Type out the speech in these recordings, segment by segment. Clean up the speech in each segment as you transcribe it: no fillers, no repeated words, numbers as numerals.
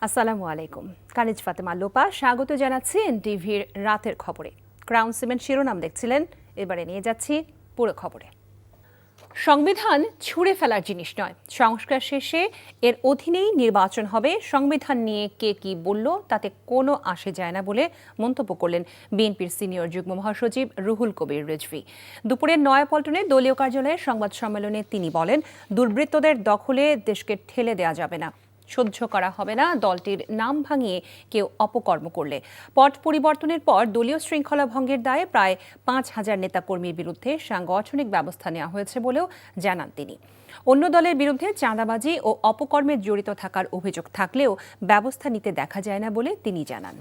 আসসালামু আলাইকুম। কানিজ ফাতেমা লোপা স্বাগত জানাচ্ছি এনটিভির রাতের খবরে। ক্রাউন সিমেন্ট শিরোনাম দেখছিলেন, এবারে নিয়ে যাচ্ছি পুরো খবরে। সংবিধান ছুঁড়ে ফেলার জিনিস নয়, সংস্কার শেষে এর অধীনেই নির্বাচন হবে। সংবিধান নিয়ে কে কি বলল তাতে কোনো আসে যায় না বলে মন্তব্য করলেন বিএনপির সিনিয়র যুগ্ম মহাসচিব রুহুল কবির রিজভী। দুপুরের নয়াপল্টনে দলীয় কার্যালয়ে সংবাদ সম্মেলনে তিনি বলেন, দুর্বৃত্তদের দখলে দেশকে ঠেলে দেওয়া যাবে না, সহ্য করা হবে না দলটির নাম ভাঙিয়ে কেউ অপকর্ম করলে। পট পরিবর্তনের পর দলীয় শৃঙ্খলা ভঙ্গের দায়ে প্রায় 5,000 নেতাকর্মীর বিরুদ্ধে সাংগঠনিক ব্যবস্থা নেওয়া হয়েছে বলেও জানান তিনি। অন্য দলের বিরুদ্ধে চাঁদাবাজি ও অপকর্মে জড়িত থাকার অভিযোগ থাকলেও ব্যবস্থা নিতে দেখা যায় না বলে তিনি জানান।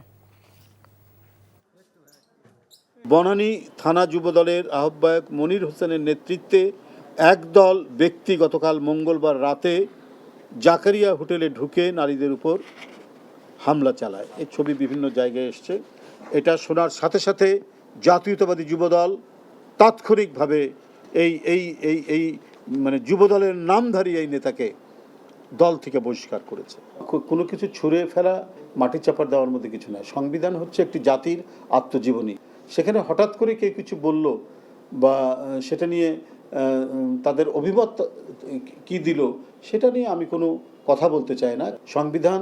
বনানী থানা যুবদলের আহ্বায়ক মনির হোসেনের নেতৃত্বে একদল ব্যক্তি গতকাল মঙ্গলবার রাতে জাকারিয়া হোটেলে ঢুকে নারীদের উপর হামলা চালায়। এই ছবি বিভিন্ন জায়গায় এসছে। এটা শোনার সাথে সাথে জাতীয়তাবাদী যুবদল তাৎক্ষণিকভাবে এই এই এই এই মানে যুবদলের নামধারী এই নেতাকে দল থেকে বহিষ্কার করেছে। কোনো কিছু ছুঁড়ে ফেলা, মাটি চাপা দেওয়ার মধ্যে কিছু নয়। সংবিধান হচ্ছে একটি জাতির আত্মজীবনী। সেখানে হঠাৎ করে কেউ কিছু বলল বা সেটা নিয়ে তাদের অভিমত কি দিল সেটা নিয়ে আমি কোনো কথা বলতে চাই না। সংবিধান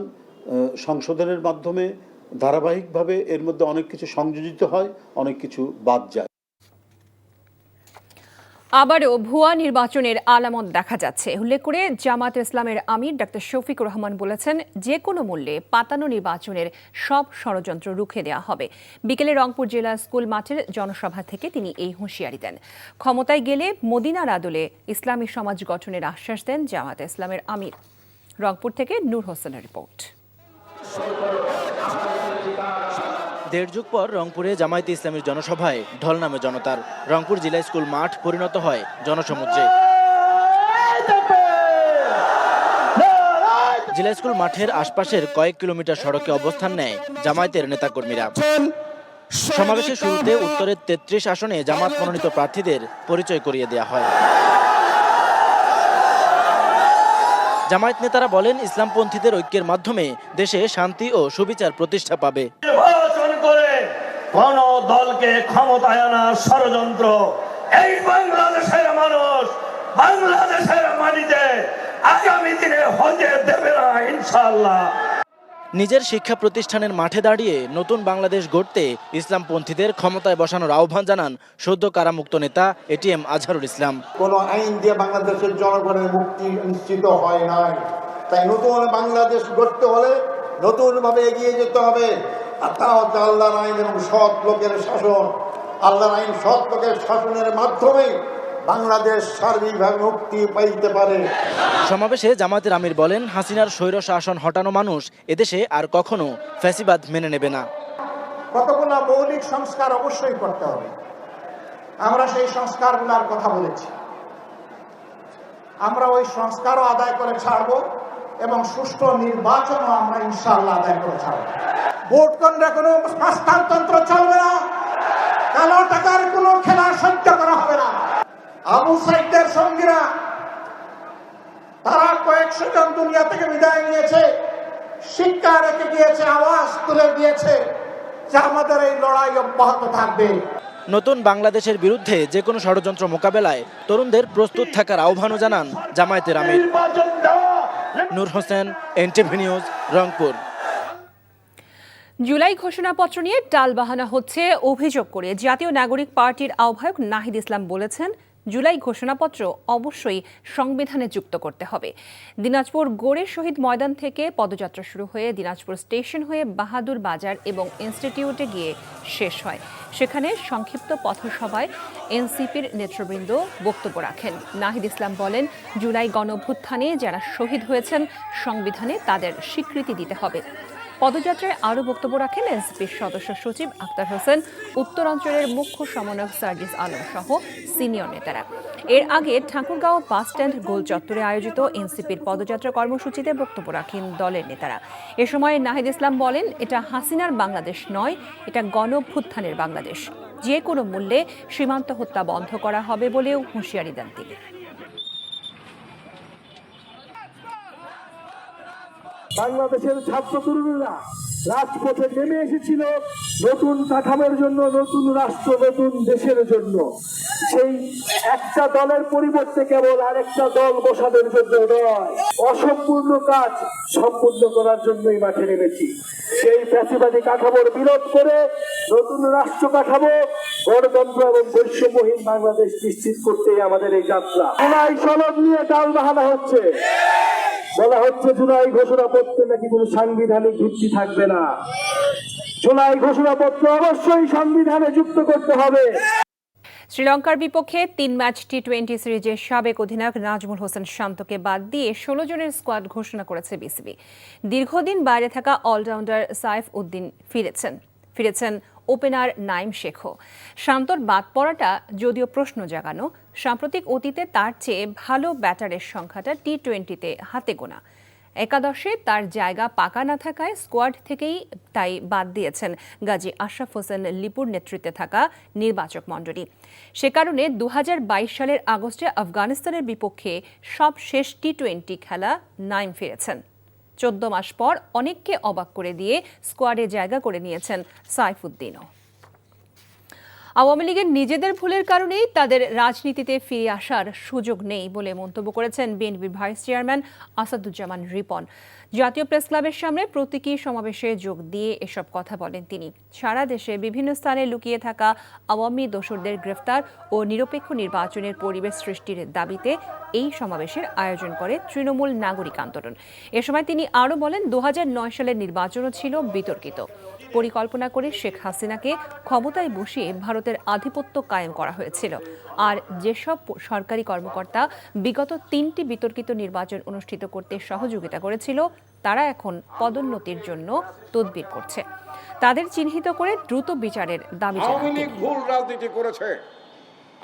সংশোধনের মাধ্যমে ধারাবাহিকভাবে এর মধ্যে অনেক কিছু সংযোজিত হয়, অনেক কিছু বাদ যায়। আবারও ভুয়া নির্বাচনের আলামত দেখা যাচ্ছে উল্লেখ করে জামায়াতে ইসলামের আমির ডাক্তার শফিকুর রহমান বলেছেন, যে কোনো মূল্যে পাতানো নির্বাচনের সব ষড়যন্ত্র রুখে দেওয়া হবে। বিকেলে রংপুর জেলা স্কুল মাঠের জনসভা থেকে তিনি এই হুঁশিয়ারি দেন। ক্ষমতায় গেলে মদিনার আদলে ইসলামী সমাজ গঠনের আশ্বাস দেন জামায়াতে ইসলামের আমির। রংপুর থেকে নূর হোসেনের রিপোর্ট। দেড় যুগ পর রংপুরে জামায়াতে ইসলামীর জনসভায় ঢল নামে জনতার। রংপুর জেলা স্কুল মাঠ পরিণত হয় জনসমুদ্রে। জেলা স্কুল মাঠের আশপাশের কয়েক কিলোমিটার সড়কে অবস্থান নেয় জামায়াতের নেতাকর্মীরা। সমাবেশের শুরুতে উত্তরের 33 আসনে জামায়াত মনোনীত প্রার্থীদের পরিচয় করিয়ে দেওয়া হয়। জামায়াত নেতারা বলেন, ইসলামপন্থীদের ঐক্যের মাধ্যমে দেশে শান্তি ও সুবিচার প্রতিষ্ঠা পাবে। কোন দলকে ক্ষমতায় আনার ষড়যন্ত্র এই বাংলাদেশের মানুষ বাংলাদেশের মাটিতে আগামী দিনে হতে দেবে না ইনশাআল্লাহ। নিজের শিক্ষা প্রতিষ্ঠানের মাঠে দাঁড়িয়ে নতুন বাংলাদেশ গড়তে ইসলামপন্থীদের ক্ষমতায় বসানোর আহ্বান জানান সদ্য কারামুক্ত নেতা এটিএম আজহারুল ইসলাম। কোন আইন দিয়ে বাংলাদেশের জনগণের মুক্তি নিশ্চিত হয় নাই, তাই নতুন বাংলাদেশ গড়তে হলে নতুন ভাবে এগিয়ে যেতে হবে। আল্লাহর আইন এবং সৎ লোকের শাসন, আল্লাহর আইন সৎ লোকের শাসনের মাধ্যমে বাংলাদেশ সার্বিকভাবে মুক্তি পাইতে পারে। সমাবেশে জামায়াতের আমির বলেন, হাসিনার স্বৈর শাসন হটানো মানুষ এদেশে আর কখনো ফ্যাসিবাদ মেনে নেবে না। কতগুলো মৌলিক সংস্কার অবশ্যই করতে হবে, আমরা সেই সংস্কারগুলোর কথা বলেছি। আমরা ওই সংস্কারও আদায় করে ছাড়বো এবং সুষ্ঠু নির্বাচনও আমরা ইনশাআল্লাহ আদায় করে ছাড়বো। ভোট কেন্দ্রে কোনো হস্তান্তর চলবে না, কালো টাকার কোনো খেলা সহ্য করা হবে না। আবু সাইদের সঙ্গীরা তারা কয়েকশো জন দুনিয়া থেকে বিদায় নিয়েছে, শিক্ষা রেখে দিয়েছে, আওয়াজ তুলে দিয়েছে যে আমাদের এই লড়াই অব্যাহত থাকবে। নতুন বাংলাদেশের বিরুদ্ধে যে কোনো ষড়যন্ত্র মোকাবেলায় তরুণদের প্রস্তুত থাকার আহ্বানও জানান জামায়াতের আমির। নূর হোসেন, এনটিভি নিউজ, রংপুর। জুলাই ঘোষণাপত্র নিয়ে টালবাহানা হচ্ছে অভিযোগ করে জাতীয় নাগরিক পার্টির আহ্বায়ক নাহিদ ইসলাম বলেছেন, জুলাই ঘোষণাপত্র অবশ্যই সংবিধানে যুক্ত করতে হবে। দিনাজপুর গোড়ে শহীদ ময়দান থেকে পদযাত্রা শুরু হয়ে দিনাজপুর স্টেশন হয়ে বাহাদুর বাজার এবং ইনস্টিটিউটে গিয়ে শেষ হয়। সেখানে সংক্ষিপ্ত পথসভায় এনসিপির নেতৃবৃন্দ বক্তব্য রাখেন। নাহিদ ইসলাম বলেন, জুলাই গণঅভ্যুত্থানে যারা শহীদ হয়েছেন সংবিধানে তাদের স্বীকৃতি দিতে হবে। পদযাত্রায় আরও বক্তব্য রাখেন এনসিপির সদস্য সচিব আক্তার হোসেন, উত্তরাঞ্চলের মুখ্য সমন্বয়ক সার্জিস আলম সহ সিনিয়র নেতারা। এর আগে ঠাকুরগাঁও বাস স্ট্যান্ড গোল চত্বরে আয়োজিত এনসিপির পদযাত্রা কর্মসূচিতে বক্তব্য রাখেন দলের নেতারা। এ সময় নাহিদ ইসলাম বলেন, এটা হাসিনার বাংলাদেশ নয়, এটা গণঅভ্যুত্থানের বাংলাদেশ। যে কোনো মূল্যে সীমান্ত হত্যা বন্ধ করা হবে বলেও হুঁশিয়ারি দেন তিনি। বাংলাদেশের ছাত্র তরুণরা রাজপথে নেমে এসেছিল নতুন কাঠামোর জন্য, নতুন রাষ্ট্র, নতুন দেশের জন্য। সেই একটা দলের পরিবর্তে কেবল আরেকটা দল বসানোর জন্য নয়, অসম্পূর্ণ কাজ সম্পূর্ণ করার জন্যই মাঠে নেমেছি। সেই ফ্যাসিবাদী কাঠামোর বিরোধ করে নতুন রাষ্ট্র কাঠামো, গণতন্ত্র এবং বৈষম্যহীন বাংলাদেশ নিশ্চিত করতেই আমাদের এই যাত্রা। জুলাই সনদ নিয়ে টাল বাহানা হচ্ছে, বলা হচ্ছে জুলাই ঘোষণাপত্রে নাকি কোনো সাংবিধানিক ভিত্তি থাকবে না। জুলাই ঘোষণাপত্র অবশ্যই সংবিধানে যুক্ত করতে হবে। শ্রীলঙ্কার বিপক্ষে 3 ম্যাচ টি-20 সিরিজের সাবেক অধিনায়ক নাজমুল হোসেন শান্তকে বাদ দিয়ে 16 জনের স্কোয়াড ঘোষণা করেছে বিসিবি। দীর্ঘদিন বাইরে থাকা অলরাউন্ডার সাইফ উদ্দিন ফিরেছেন ওপেনার নাইম শেখও। শান্তর বাদ পড়াটা যদিও প্রশ্ন জাগানো, সাম্প্রতিক অতীতে তার চেয়ে ভালো ব্যাটারের সংখ্যাটা টি-20তে হাতে গোনা। একাদশে তার জায়গা পাকা না থাকায় স্কোয়াড থেকেই তাই বাদ দিয়েছেন গাজী আশরাফ হোসেন লিপুর নেতৃত্বে থাকা নির্বাচক মণ্ডলী। সে কারণে 2022 সালের আগস্টে আফগানিস্তানের বিপক্ষে সবশেষ টি-20 খেলা নাইম ফিরেছেন। 14 মাস পর অনেককে অবাক করে দিয়ে স্কোয়াডে জায়গা করে নিয়েছেন সাইফুদ্দিনও। আওয়ামী লীগের নিজেদের ভুলের কারণেই তাদের রাজনীতিতে ফিরে আসার সুযোগ নেই বলে মন্তব্য করেছেন বিএনপির ভাইস চেয়ারম্যান আসাদুজ্জামান রিপন। জাতীয় প্রেস ক্লাবের সামনে প্রতীকী সমাবেশে যোগ দিয়ে এসব কথা বলেন তিনি। সারা দেশে বিভিন্ন স্থানে লুকিয়ে থাকা আওয়ামী দোসরদের গ্রেফতার ও নিরপেক্ষ নির্বাচনের পরিবেশ সৃষ্টির দাবিতে এই সমাবেশের আয়োজন করে তৃণমূল নাগরিক আন্দোলন। এ সময় তিনি আরও বলেন, 2009 সালের নির্বাচনও ছিল বিতর্কিত। পরিকল্পনা করে শেখ হাসিনাকে ক্ষমতায় বসিয়ে ভারতের আধিপত্য কায়েম করা হয়েছিল। আর যেসব সরকারি কর্মকর্তা বিগত 3টি বিতর্কিত নির্বাচন অনুষ্ঠিত করতে সহযোগিতা করেছিল, তারা এখন পদোন্নতির জন্য তদবির করছে। তাদের চিহ্নিত করে দ্রুত বিচারের দাবি জানান। আওয়ামী লীগ ভুল রাজনীতি করেছে,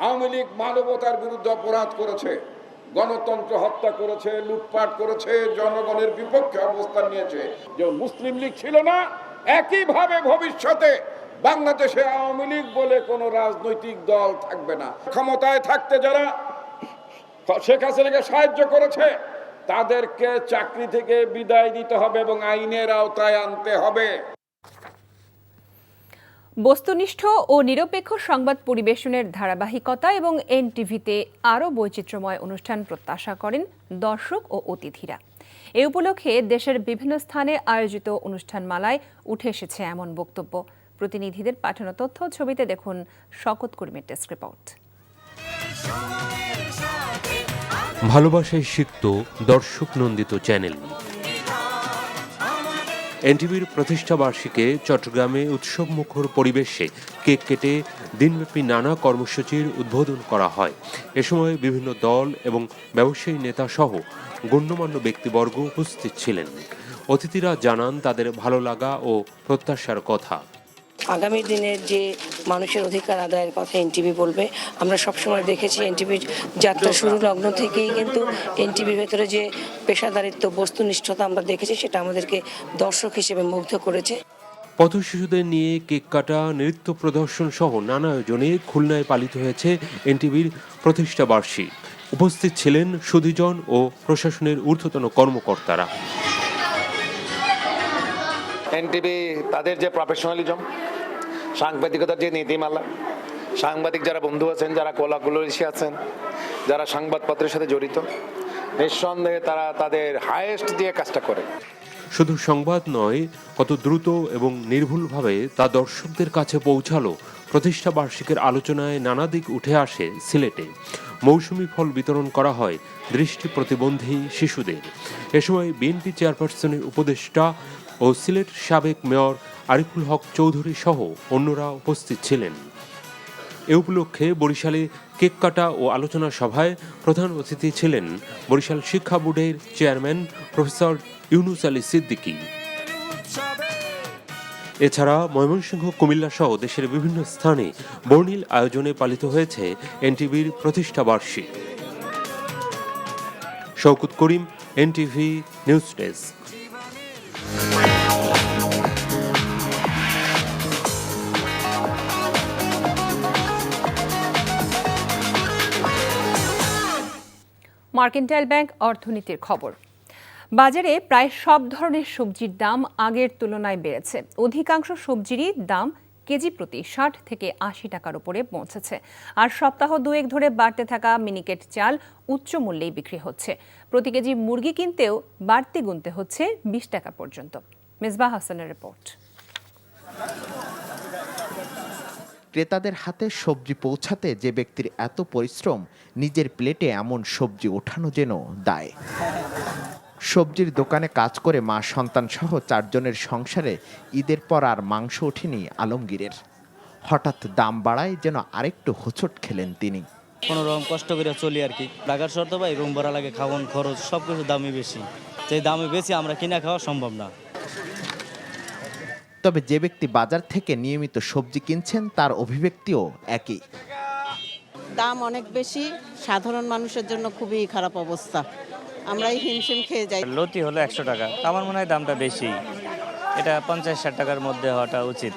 আওয়ামী লীগ মানবতার বিরুদ্ধে অপরাধ করেছে, গণতন্ত্র হত্যা করেছে, লুটপাট করেছে, জনগণের বিপক্ষে অবস্থান নিয়েছে। যে মুসলিম লীগ ছিল না, একইভাবে ভবিষ্যতে বাংলাদেশে আওয়ামী লীগ বলে কোনো রাজনৈতিক দল থাকবে না। ক্ষমতায় থাকতে যারা শেখ হাসিনাকে সাহায্য করেছে, তাদেরকে চাকরি থেকে বিদায় দিতে হবে এবং আইনের আওতায় আনতে হবে। বস্তুনিষ্ঠ ও নিরপেক্ষ সংবাদ পরিবেশনের ধারাবাহিকতা এবং এনটিভিতে আরও বৈচিত্র্যময় অনুষ্ঠান প্রত্যাশা করেন দর্শক ও অতিথিরা। এ উপলক্ষে দেশের বিভিন্ন স্থানে আয়োজিত অনুষ্ঠানমালায় উঠে এসেছে এমন বক্তব্য। প্রতিনিধিদের পাঠানো তথ্য ছবিতে দেখুন শকত করিমের ডেস্ক রিপোর্ট। ভালোবাসায় সিক্ত দর্শক নন্দিত চ্যানেল। এনটিভির প্রতিষ্ঠা বার্ষিকে চট্টগ্রামে উৎসবমুখর পরিবেশে কেক কেটে দিনব্যাপী নানা কর্মসূচির উদ্বোধন করা হয়। এ সময় বিভিন্ন দল এবং ব্যবসায়ী নেতা সহ গণ্যমান্য ব্যক্তিবর্গ উপস্থিত ছিলেন। অতিথিরা জানান তাদের ভালো লাগা ও প্রত্যাশার কথা। আগামী দিনের যে মানুষের অধিকার আদায়ের কথা এনটিভি বলবে। আমরা সবসময় দেখেছি এনটিভির যাত্রা শুরু লগ্ন থেকেই কিন্তু এনটিভির ভেতরে যে পেশাদারিত্ব, বস্তুনিষ্ঠতা আমরা দেখেছি, সেটা আমাদেরকে দর্শক হিসেবে মুগ্ধ করেছে। পথ শিশুদের নিয়ে কেক কাটা, নৃত্য প্রদর্শন সহ নানা আয়োজনে খুলনায় পালিত হয়েছে এনটিভির প্রতিষ্ঠা বার্ষিক। উপস্থিত ছিলেন সুধীজন ও প্রশাসনের ঊর্ধ্বতন কর্মকর্তারা। এনটিভি তাদের যে প্রফেশনালিজম, সাংবাদিকতার যে নীতিমালা, সাংবাদিক যারা বন্ধু আছেন, যারা কোলাকুলারিসি আছেন, যারা সংবাদপত্রের সাথে জড়িত, নিঃসন্দেহে তারা তাদের হাইয়েস্ট দিয়ে কাজটা করে। শুধু সংবাদ নয়, কত দ্রুত এবং নির্ভুলভাবে তা দর্শকদের কাছে পৌঁছালো। প্রতিষ্ঠা বার্ষিকের আলোচনায় নানা দিক উঠে আসে সিলেটে। মৌসুমি ফল বিতরণ করা হয় দৃষ্টি প্রতিবন্ধী শিশুদের। এ সময় বিএনপি চেয়ারপারসনের উপদেষ্টা ও সিলেট সাবেক মেয়র আরিফুল হক চৌধুরী সহ অন্যরা উপস্থিত ছিলেন। এ উপলক্ষে বরিশালে কেক কাটা ও আলোচনা সভায় প্রধান অতিথি ছিলেন বরিশাল শিক্ষা বোর্ডের চেয়ারম্যান প্রফেসর ইউনুস আলী সিদ্দিকী। এছাড়া ময়মনসিংহ, কুমিল্লা সহ দেশের বিভিন্ন স্থানে বর্ণিল আয়োজনে পালিত হয়েছে এনটিভির প্রতিষ্ঠা বার্ষিক। Shawkat Karim, NTV news desk. Mercantile Bank অর্থনীতির খবর। বাজারে প্রায় সব ধরনের সবজির দাম আগের তুলনায় বেড়েছে। অধিকাংশ সবজিরই দাম কেজি প্রতি ৬০ থেকে ৮০ টাকার উপরে পৌঁছেছে। আর সপ্তাহ দুয়েক ধরে বাড়তে থাকা মিনিকেট চাল উচ্চ মূল্যেই বিক্রি হচ্ছে। প্রতি কেজি মুরগি কিনতেও বাড়তি গুনতে হচ্ছে ২০ টাকা পর্যন্ত। মেজবাহ হাসানের রিপোর্ট। ক্রেতাদের হাতে সবজি পৌঁছাতে যে ব্যক্তির এত পরিশ্রম, নিজের প্লেটে এমন সবজি ওঠানো যেন দায়। সবজির দোকানে কাজ করে মা সন্তান সহ ৪ জনের সংসারে ঈদের পর আর মাংস ওঠেনি আলমগীরের। হঠাৎ দাম বাড়ায় যেন আরেকটু হোঁচট খেলেন তিনি। কোনো রকম কষ্ট করে চলি আর কি। ঢাকার শর্ত ভাই, রুম ভাড়া লাগে, খাওয়ান খরচ সব কিছু দামই বেশি। যে দামে বেশি আমরা কিনা খাওয়া সম্ভব না। তবে যে ব্যক্তি বাজার থেকে নিয়মিত সবজি কিনছেন তার অভিব্যক্তিও একই। দাম অনেক বেশি, সাধারণ মানুষের জন্য খুবই খারাপ অবস্থা। আমরাই হিমশিম খেয়ে যাই। লতি হলো ১০০ টাকা, আমার মনে হয় দামটা বেশি। এটা ৫০-৬০ টাকার মধ্যে হওয়াটা উচিত।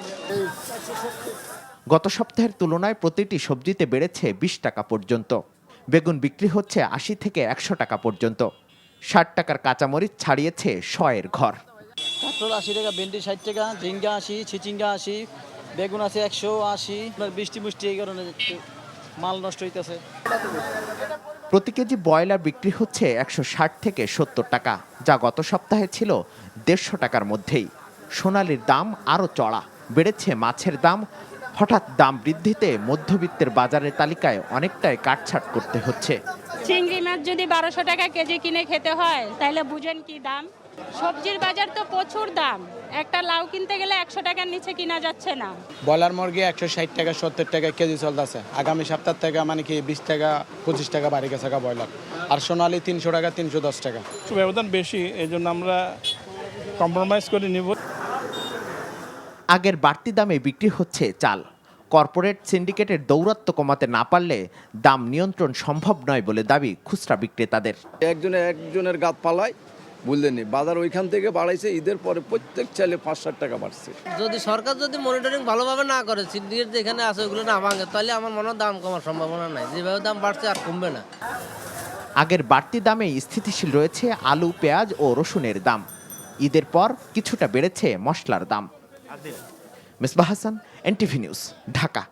গত সপ্তাহের তুলনায় প্রতিটি সবজিতে বেড়েছে ২০ টাকা পর্যন্ত। বেগুন বিক্রি হচ্ছে ৮০ থেকে ১০০ টাকা পর্যন্ত। ৬০ টাকার কাঁচামরিচ ছাড়িয়েছে ১০০-এর ঘর। কাঁকরোল ৮০ টাকা, ভেন্ডি ৬০ টাকা, ঝিঙ্গা ৮০, চিচিঙ্গা ৮০, বেগুন আছে ১৮০। বৃষ্টি মুষ্টি এই কারণে মাল নষ্ট হইতেছে। প্রতি কেজি ব্রয়লার বিক্রি হচ্ছে ১৬০ থেকে ৭০ টাকা, যা গত সপ্তাহে ছিল ১৫০ টাকার মধ্যেই। সোনালির দাম আরও চড়া, বেড়েছে মাছের দাম। হঠাৎ দাম বৃদ্ধিতে মধ্যবিত্তের বাজারের তালিকায় অনেকটাই কাটছাট করতে হচ্ছে। চিংড়ি মাছ যদি ১২০০ টাকা কেজি কিনে খেতে হয় তাহলে বুঝেন কি দাম। সবজির বাজার তো প্রচুর দাম, একটা লাউ কিনতে গেলে ১০০ টাকার নিচে কিনা যাচ্ছে না। ব্রয়লার মুরগি ১৬০ টাকা ৭০ টাকা কেজি চলতেছে। আগামী সপ্তাহ থেকে মানে কি ২০ টাকা ২৫ টাকা বাড়ি গেছে ব্রয়লার। আর সোনালি ৩০০ টাকা ৩১০ টাকা। ব্যবধান বেশি, এই জন্য আমরা কম্প্রোমাইজ করে নিব। আগের বাড়তি দামে বিক্রি হচ্ছে চাল। কর্পোরেট সিন্ডিকেটের দৌরাত্ম্য কমাতে না পারলে দাম নিয়ন্ত্রণ সম্ভব নয় বলে দাবি খুচরা বিক্রেতাদের। একজনের গাত পালায় বুঝলেন, বাজার ওইখান থেকে বাড়াইছে, ঈদের পরে প্রত্যেক চালে ৫-৬০ টাকা বাড়ছে। যদি সরকার যদি মনিটরিং ভালোভাবে না করে, সিন্ডিকেট যেখানে আছে ওগুলো না ভাঙে, তাহলে আমার মনে হয় দাম কমার সম্ভাবনা নাই। যেভাবে দাম বাড়ছে আর কমবে না। আগের বাড়তি দামে স্থিতিশীল রয়েছে আলু, পেঁয়াজ ও রসুনের দাম। ঈদের পর কিছুটা বেড়েছে মশলার দাম। Misbah Hasan, NTV news, Dhaka.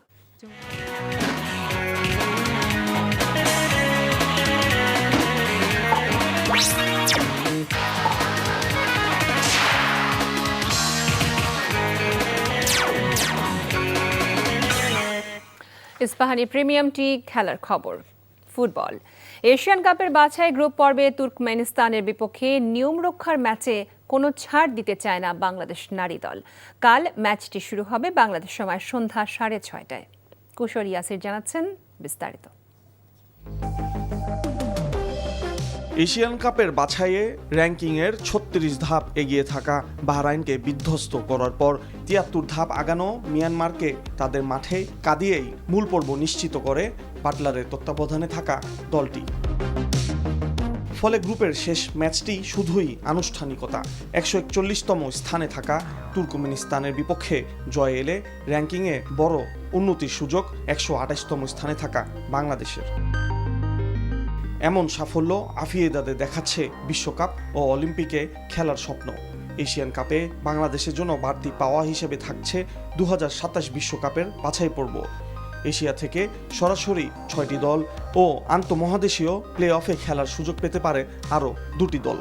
Ispahani premium tea খেলার খবর। ফুটবল এশিয়ান কাপের বাছাই গ্রুপ পর্বে তুর্কমেনিস্তানের বিপক্ষে নিয়ম রক্ষার ম্যাচে কোনো ছাড় দিতে চায় না বাংলাদেশ নারী দল। কাল ম্যাচটি শুরু হবে বাংলাদেশ সময় সন্ধ্যা 6:30টায়। কুশর ইয়াসির জানাচ্ছেন বিস্তারিত। এশিয়ান কাপের বাছাইয়ে র্যাঙ্কিংয়ের ৩৬ ধাপ এগিয়ে থাকা বাহরাইনকে বিধ্বস্ত করার পর ৭৩ ধাপ আগানো মিয়ানমারকে তাদের মাঠে কাঁদিয়েই মূল পর্ব নিশ্চিত করে বাটলারের তত্ত্বাবধানে থাকা দলটি। ফলে গ্রুপের শেষ ম্যাচটি শুধুই আনুষ্ঠানিকতা। ১৪১তম স্থানে থাকা তুর্কমেনিস্তানের বিপক্ষে জয় এলে র্যাঙ্কিংয়ে বড় উন্নতির সুযোগ ১২৮তম স্থানে থাকা বাংলাদেশের। এমন সাফল্য আফিয়েদাদের দেখাচ্ছে বিশ্বকাপ ও অলিম্পিকে খেলার স্বপ্ন। এশিয়ান কাপে বাংলাদেশের জন্য বাড়তি পাওয়া হিসেবে থাকছে ২০২৭ বিশ্বকাপের বাছাই পর্ব। এশিয়া থেকে সরাসরি ৬টি দল ও আন্তঃমহাদেশীয় প্লে অফে খেলার সুযোগ পেতে পারে আরও ২টি দল।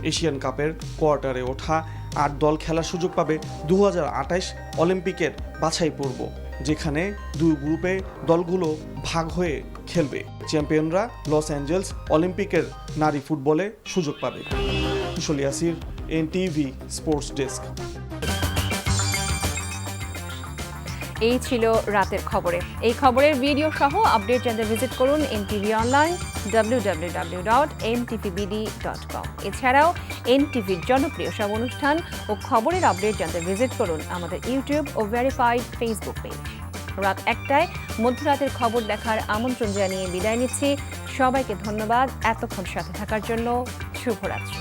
এশিয়ান কাপের কোয়ার্টারে ওঠা ৮ দল খেলার সুযোগ পাবে ২০২৮ অলিম্পিকের বাছাই পর্ব, যেখানে দুই গ্রুপে দলগুলো ভাগ হয়ে খেলবে। চ্যাম্পিয়নরা লস অ্যাঞ্জেলস অলিম্পিকের নারী ফুটবলে সুযোগ পাবে। কুশল ইয়াসির, এনটিভি স্পোর্টস ডেস্ক। এই ছিল রাতের খবরে। এই খবরের ভিডিও সহ আপডেট জানতে ভিজিট করুন এনটিভি অনলাইন www.ntvbd.com। এছাড়াও এনটিভির জনপ্রিয় সব অনুষ্ঠান ও খবরের আপডেট জানতে ভিজিট করুন আমাদের ইউটিউব ও ভেরিফাইড ফেসবুক পেজ। রাত ১টায় মধ্যরাতের খবর দেখার আমন্ত্রণ জানিয়ে বিদায় নিচ্ছি। সবাইকে ধন্যবাদ এতক্ষণ সাথে থাকার জন্য। শুভরাত্রি।